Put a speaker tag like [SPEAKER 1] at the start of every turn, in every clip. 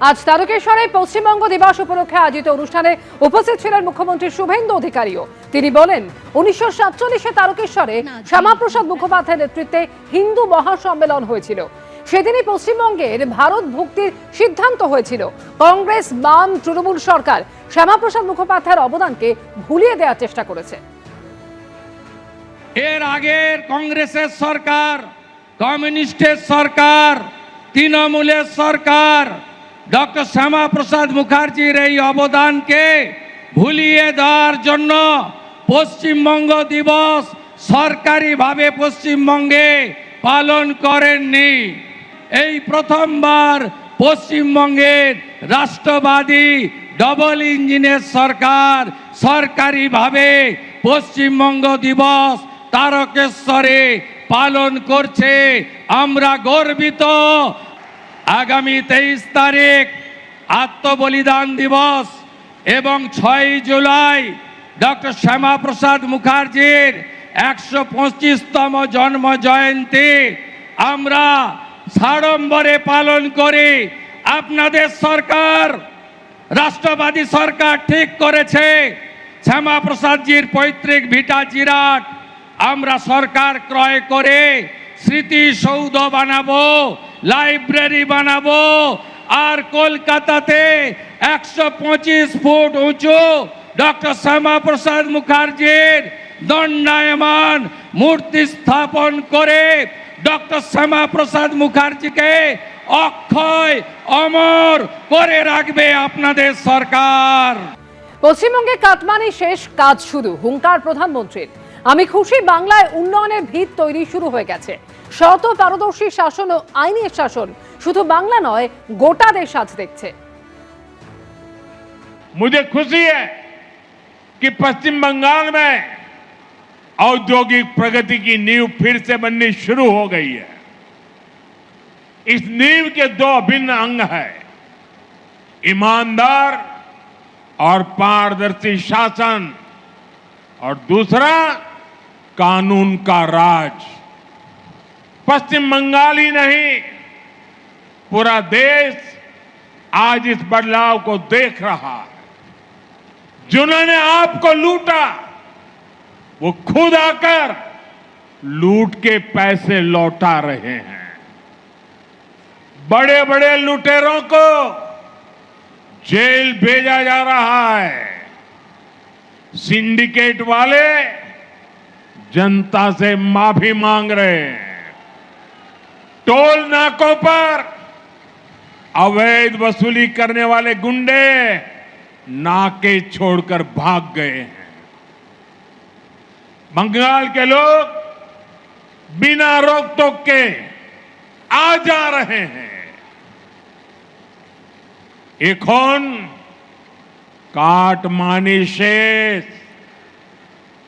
[SPEAKER 1] আজ তারকেশ্বরে পশ্চিমবঙ্গ দিবস উপলক্ষে আয়োজিত অনুষ্ঠানে উপস্থিত ছিলেন মুখ্যমন্ত্রী শুভেন্দু অধিকারীও। তিনি বলেন, 1947-এ তারকেশ্বরে শ্যামাপ্রসাদ মুখোপাধ্যায়ের নেতৃত্বে হিন্দু মহাসম্মেলন হয়েছিল। সেদিনই পশ্চিমবঙ্গের ভারত ভুক্তির সিদ্ধান্ত হয়েছিল। কংগ্রেস, বাম, তৃণমূল সরকার শ্যামাপ্রসাদ মুখোপাধ্যায়ের অবদানকে ভুলিয়ে দেওয়ার চেষ্টা করেছে।
[SPEAKER 2] এর আগের কংগ্রেসের সরকার, কমিউনিস্টের সরকার, তৃণমূলের সরকার ডক্টর শ্যামাপ্রসাদ মুখার্জির এই অবদানকে ভুলিয়ে দেওয়ার জন্য পশ্চিমবঙ্গ দিবস সরকারিভাবে পশ্চিমবঙ্গে পালন করেননি। এই প্রথমবার পশ্চিমবঙ্গের রাষ্ট্রবাদী ডবল ইঞ্জিনের সরকার সরকারিভাবে পশ্চিমবঙ্গ দিবস তারকেশ্বরে পালন করছে। আমরা গর্বিত। আগামী 23 তারিখ আত্মবলিদান দিবস এবং 6 জুলাই ডক্টর শ্যামাপ্রসাদ মুখার্জির 125তম জন্ম জয়ন্তী আমরা সাড়ম্বরে পালন করি। আপনাদের সরকার, রাষ্ট্রবাদী সরকার ঠিক করেছে শ্যামাপ্রসাদজির পৈতৃক ভিটা জিরাট আমরা সরকার ক্রয় করে স্মৃতিসৌধ বানাবো, লাইব্রেরি বানাবো, আর কলকাতাতে 125 ফুট উঁচু ডক্টর শ্যামাপ্রসাদ মুখার্জির দণ্ডায়মান মূর্তি স্থাপন করে ডক্টর শ্যামাপ্রসাদ মুখার্জিকে অক্ষয় অমর করে রাখবে আপনাদের সরকার।
[SPEAKER 1] পশ্চিমবঙ্গে কাটমানি শেষ, কাজ শুরু, হুঙ্কার প্রধানমন্ত্রীর। আমি খুশি, বাংলায় উন্নয়নের ভিত তৈরি শুরু হয়ে গেছে। শত পারদর্শী শাসন ও আইনের শাসন শুধু বাংলা নয়, গোটা দেশ আজ দেখছে।
[SPEAKER 3] मुझे खुशी है कि पश्चिम बंगाल में औद्योगिक प्रगति की नींव फिर से बननी शुरू हो गई है। इस नींव के दो अभिन्न अंग हैं, ईमानदार और पारदर्शी शासन, और दूसरा कानून का राज। पश्चिम बंगाल ही नहीं, पूरा देश आज इस बदलाव को देख रहा है। जिन्होंने आपको लूटा वो खुद आकर लूट के पैसे लौटा रहे हैं। बड़े बड़े लुटेरों को जेल भेजा जा रहा है। सिंडिकेट वाले जनता से माफी मांग रहे हैं। टोल नाकों पर अवैध वसूली करने वाले गुंडे नाके छोड़कर भाग गए हैं। बंगाल के लोग बिना रोक टोक के आ जा रहे हैं। এখন কাটমানি শেষ,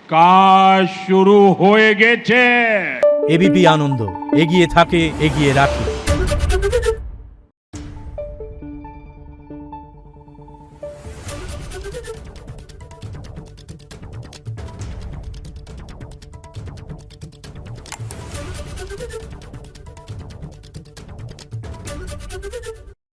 [SPEAKER 3] কাজ শুরু হয়ে গেছে।
[SPEAKER 4] এবিপি আনন্দ, এগিয়ে থাকে, এগিয়ে রাখে।
[SPEAKER 5] Thank you.